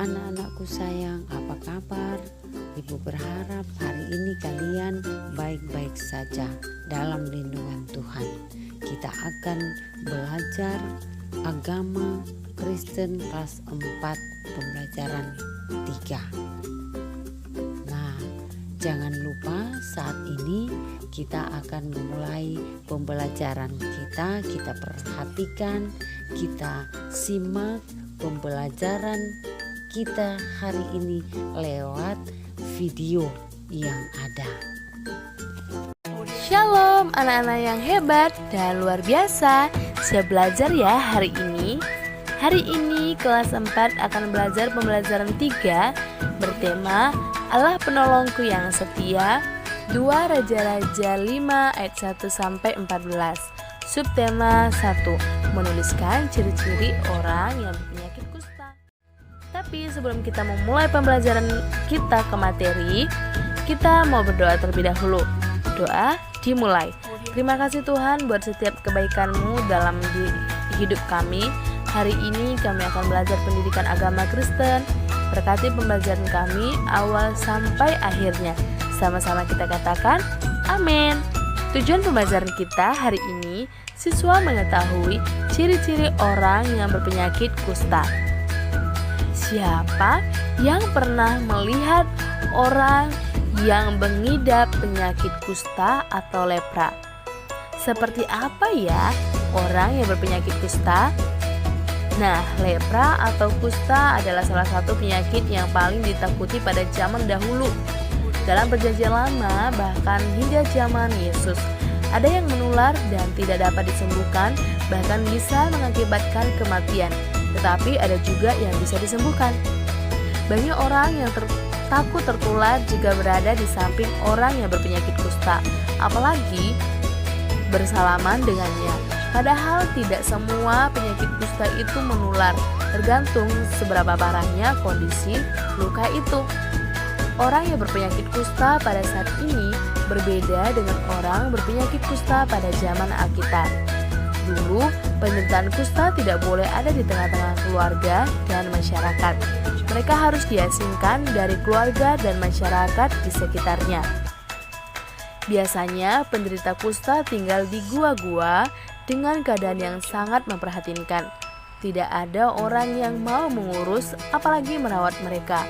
Anak-anakku sayang, apa kabar? Ibu berharap hari ini kalian baik-baik saja dalam lindungan Tuhan. Kita akan belajar agama Kristen kelas 4 pembelajaran 3. Nah, jangan lupa saat ini kita akan memulai pembelajaran kita. Kita perhatikan, kita simak pembelajaran kita hari ini lewat video yang ada. Shalom anak-anak yang hebat dan luar biasa. Siap belajar ya hari ini. Hari ini kelas 4 akan belajar pembelajaran 3 bertema Allah penolongku yang setia, 2 Raja-Raja 5 ayat 1 sampai 14. Subtema 1, menuliskan ciri-ciri orang yang berpenyakit kusta. Tapi sebelum kita memulai pembelajaran kita ke materi, kita mau berdoa terlebih dahulu. Doa dimulai. Terima kasih Tuhan buat setiap kebaikan-Mu dalam hidup kami. Hari ini kami akan belajar pendidikan agama Kristen. Berkati pembelajaran kami awal sampai akhirnya. Sama-sama kita katakan amin. Tujuan pembelajaran kita hari ini, siswa mengetahui ciri-ciri orang yang berpenyakit kusta. Siapa yang pernah melihat orang yang mengidap penyakit kusta atau lepra? Seperti apa ya orang yang berpenyakit kusta? Nah, lepra atau kusta adalah salah satu penyakit yang paling ditakuti pada zaman dahulu. Dalam perjanjian lama, bahkan hingga zaman Yesus, ada yang menular dan tidak dapat disembuhkan, bahkan bisa mengakibatkan kematian. Tetapi ada juga yang bisa disembuhkan. Banyak orang yang takut tertular jika berada di samping orang yang berpenyakit kusta, apalagi bersalaman dengannya. Padahal tidak semua penyakit kusta itu menular, tergantung seberapa parahnya kondisi luka itu. Orang yang berpenyakit kusta pada saat ini berbeda dengan orang berpenyakit kusta pada zaman Alkitab. Dulu, penderitaan kusta tidak boleh ada di tengah-tengah keluarga dan masyarakat. Mereka harus diasingkan dari keluarga dan masyarakat di sekitarnya. Biasanya, penderita kusta tinggal di gua-gua dengan keadaan yang sangat memprihatinkan. Tidak ada orang yang mau mengurus, apalagi merawat mereka.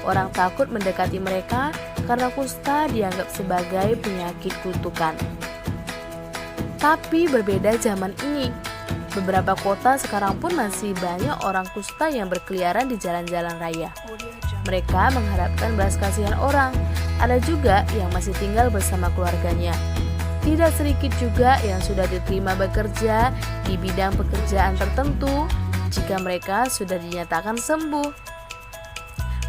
Orang takut mendekati mereka karena kusta dianggap sebagai penyakit kutukan. Tapi berbeda zaman ini. Beberapa kota sekarang pun masih banyak orang kusta yang berkeliaran di jalan-jalan raya. Mereka mengharapkan belas kasihan orang. Ada juga yang masih tinggal bersama keluarganya. Tidak sedikit juga yang sudah diterima bekerja di bidang pekerjaan tertentu jika mereka sudah dinyatakan sembuh.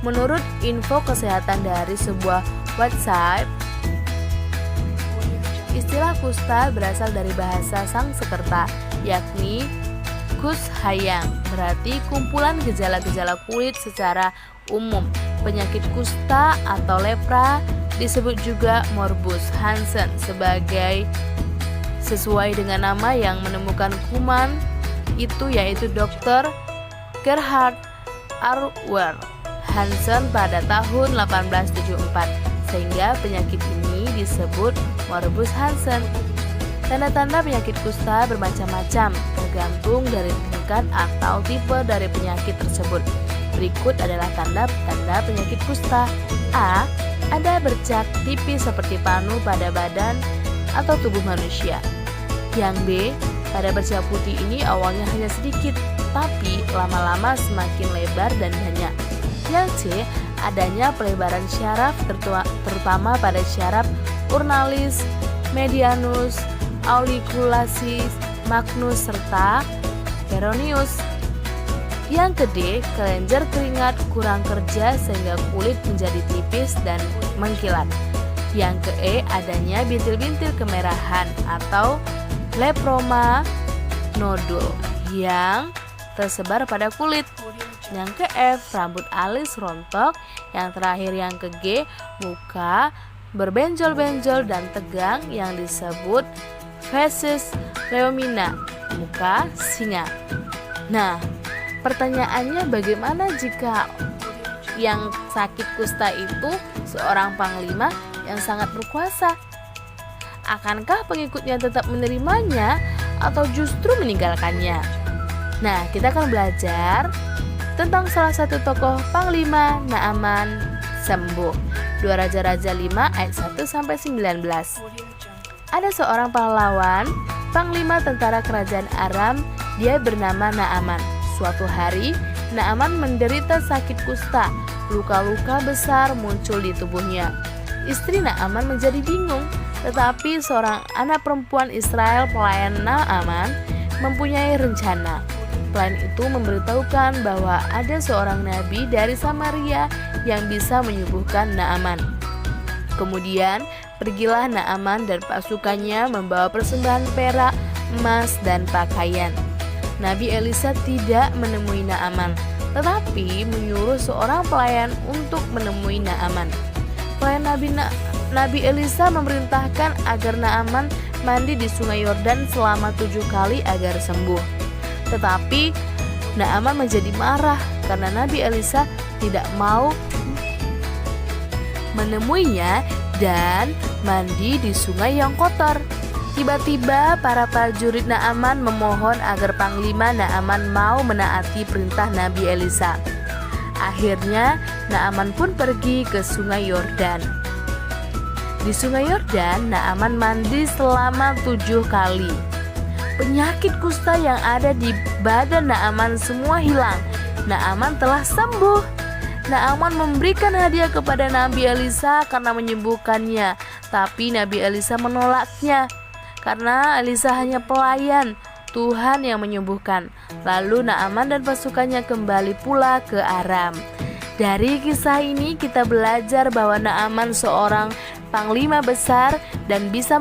Menurut info kesehatan dari sebuah website, istilah kusta berasal dari bahasa Sanskerta, yakni kushayang, berarti kumpulan gejala-gejala kulit secara umum. Penyakit kusta atau lepra disebut juga morbus Hansen sesuai dengan nama yang menemukan kuman itu, yaitu Dr. Gerhard Arwer Hansen pada tahun 1874, sehingga penyakit ini disebut morbus Hansen. Tanda-tanda penyakit kusta bermacam-macam, tergantung dari tingkat atau tipe dari penyakit tersebut. Berikut adalah tanda-tanda penyakit kusta. A. Ada bercak tipis seperti panu pada badan atau tubuh manusia. Yang B. Pada bercak putih ini awalnya hanya sedikit, tapi lama-lama semakin lebar dan banyak. Yang C. Adanya pelebaran syaraf terutama pada syaraf urnalis, medianus, auricularis, magnus, serta peroneus. Yang ke D. Kelenjar keringat kurang kerja sehingga kulit menjadi tipis dan mengkilat. Yang ke E. Adanya bintil-bintil kemerahan atau leproma nodul yang tersebar pada kulit. Yang ke F, rambut alis rontok. Yang terakhir yang ke G, muka berbenjol-benjol dan tegang yang disebut facies leomina, muka singa. Nah, pertanyaannya bagaimana jika yang sakit kusta itu seorang panglima yang sangat berkuasa. Akankah pengikutnya tetap menerimanya atau justru meninggalkannya? Nah, kita akan belajar tentang salah satu tokoh panglima Naaman sembuh. 2 Raja-Raja 5 ayat 1-19. Ada seorang pahlawan, panglima tentara kerajaan Aram, dia bernama Naaman. Suatu hari, Naaman menderita sakit kusta. Luka-luka besar muncul di tubuhnya. Istri Naaman menjadi bingung, tetapi seorang anak perempuan Israel pelayan Naaman mempunyai rencana. Pelayan itu memberitahukan bahwa ada seorang nabi dari Samaria yang bisa menyembuhkan Naaman. Kemudian pergilah Naaman dan pasukannya membawa persembahan perak, emas, dan pakaian. Nabi Elisa tidak menemui Naaman, tetapi menyuruh seorang pelayan untuk menemui Naaman. Pelayan Nabi Elisa memerintahkan agar Naaman mandi di sungai Yordan selama 7 kali agar sembuh. Tetapi Naaman menjadi marah karena Nabi Elisa tidak mau menemuinya dan mandi di sungai yang kotor. Tiba-tiba para prajurit Naaman memohon agar panglima Naaman mau menaati perintah Nabi Elisa. Akhirnya Naaman pun pergi ke sungai Yordan. Di sungai Yordan, Naaman mandi selama 7 kali. Penyakit kusta yang ada di badan Naaman semua hilang. Naaman telah sembuh. Naaman memberikan hadiah kepada Nabi Elisa karena menyembuhkannya. Tapi Nabi Elisa menolaknya karena Elisa hanya pelayan, Tuhan yang menyembuhkan. Lalu Naaman dan pasukannya kembali pula ke Aram. Dari kisah ini kita belajar bahwa Naaman seorang panglima besar dan bisa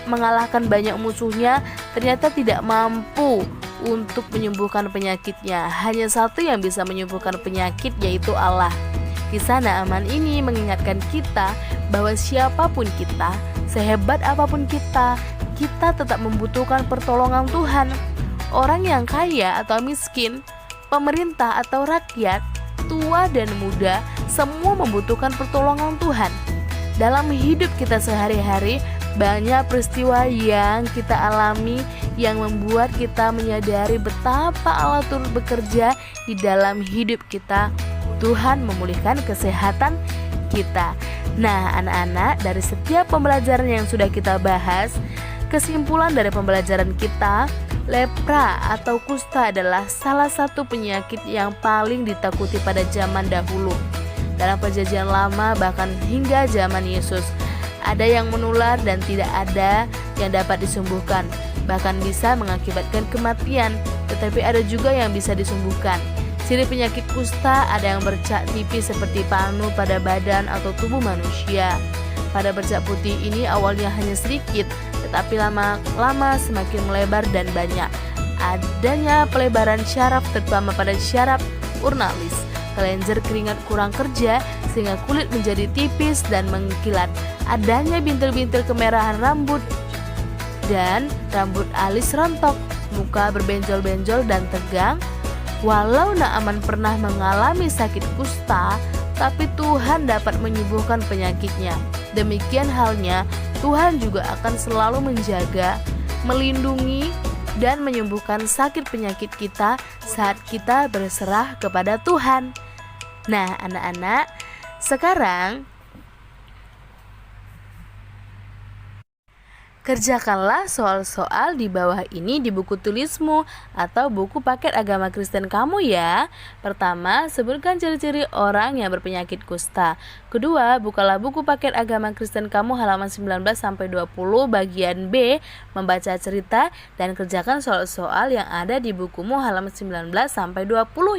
mengalahkan banyak musuhnya, ternyata tidak mampu untuk menyembuhkan penyakitnya. Hanya satu yang bisa menyembuhkan penyakit, yaitu Allah. Kisah Naaman ini mengingatkan kita bahwa siapapun kita, sehebat apapun kita tetap membutuhkan pertolongan Tuhan. Orang yang kaya atau miskin, pemerintah atau rakyat, tua dan muda, semua membutuhkan pertolongan Tuhan. Dalam hidup kita sehari-hari, banyak peristiwa yang kita alami yang membuat kita menyadari betapa Allah turut bekerja di dalam hidup kita. Tuhan memulihkan kesehatan kita. Nah, anak-anak, dari setiap pembelajaran yang sudah kita bahas, kesimpulan dari pembelajaran kita, lepra atau kusta adalah salah satu penyakit yang paling ditakuti pada zaman dahulu. Dalam perjanjian lama bahkan hingga zaman Yesus, ada yang menular dan tidak ada yang dapat disembuhkan. Bahkan bisa mengakibatkan kematian, tetapi ada juga yang bisa disembuhkan. Ciri penyakit kusta ada yang bercak tipis seperti panu pada badan atau tubuh manusia. Pada bercak putih ini awalnya hanya sedikit, tetapi lama-lama semakin melebar dan banyak. Adanya pelebaran syaraf terutama pada syaraf urnalis. Kelenjar keringat kurang kerja sehingga kulit menjadi tipis dan mengkilat. Adanya bintil-bintil kemerahan rambut dan rambut alis rontok, muka berbenjol-benjol dan tegang. Walau Naaman pernah mengalami sakit kusta, tapi Tuhan dapat menyembuhkan penyakitnya. Demikian halnya, Tuhan juga akan selalu menjaga, melindungi, dan menyembuhkan sakit penyakit kita saat kita berserah kepada Tuhan. Nah, anak-anak, sekarang kerjakanlah soal-soal di bawah ini di buku tulismu atau buku paket agama Kristen kamu ya. Pertama, sebutkan ciri-ciri orang yang berpenyakit kusta. Kedua, bukalah buku paket agama Kristen kamu halaman 19-20 bagian B, membaca cerita dan kerjakan soal-soal yang ada di bukumu halaman 19-20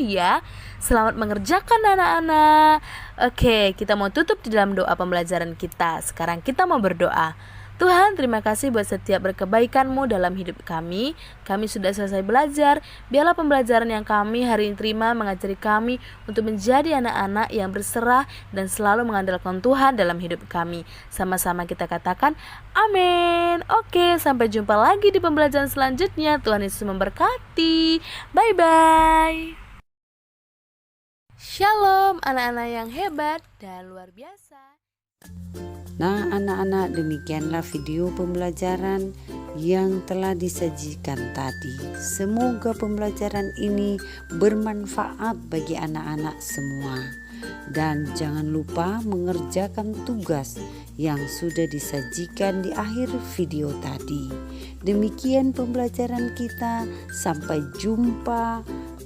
ya. Selamat mengerjakan anak-anak. Oke, kita mau tutup di dalam doa pembelajaran kita. Sekarang kita mau berdoa. Tuhan, terima kasih buat setiap berkebaikan-Mu dalam hidup kami. Kami sudah selesai belajar. Biarlah pembelajaran yang kami hari ini terima mengajari kami untuk menjadi anak-anak yang berserah dan selalu mengandalkan Tuhan dalam hidup kami. Sama-sama kita katakan amin. Oke, sampai jumpa lagi di pembelajaran selanjutnya. Tuhan Yesus memberkati. Bye-bye. Shalom anak-anak yang hebat dan luar biasa. Nah anak-anak, demikianlah video pembelajaran yang telah disajikan tadi. Semoga pembelajaran ini bermanfaat bagi anak-anak semua. Dan jangan lupa mengerjakan tugas yang sudah disajikan di akhir video tadi. Demikian pembelajaran kita, sampai jumpa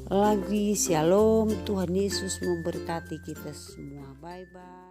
lagi. Shalom, Tuhan Yesus memberkati kita semua. Bye-bye.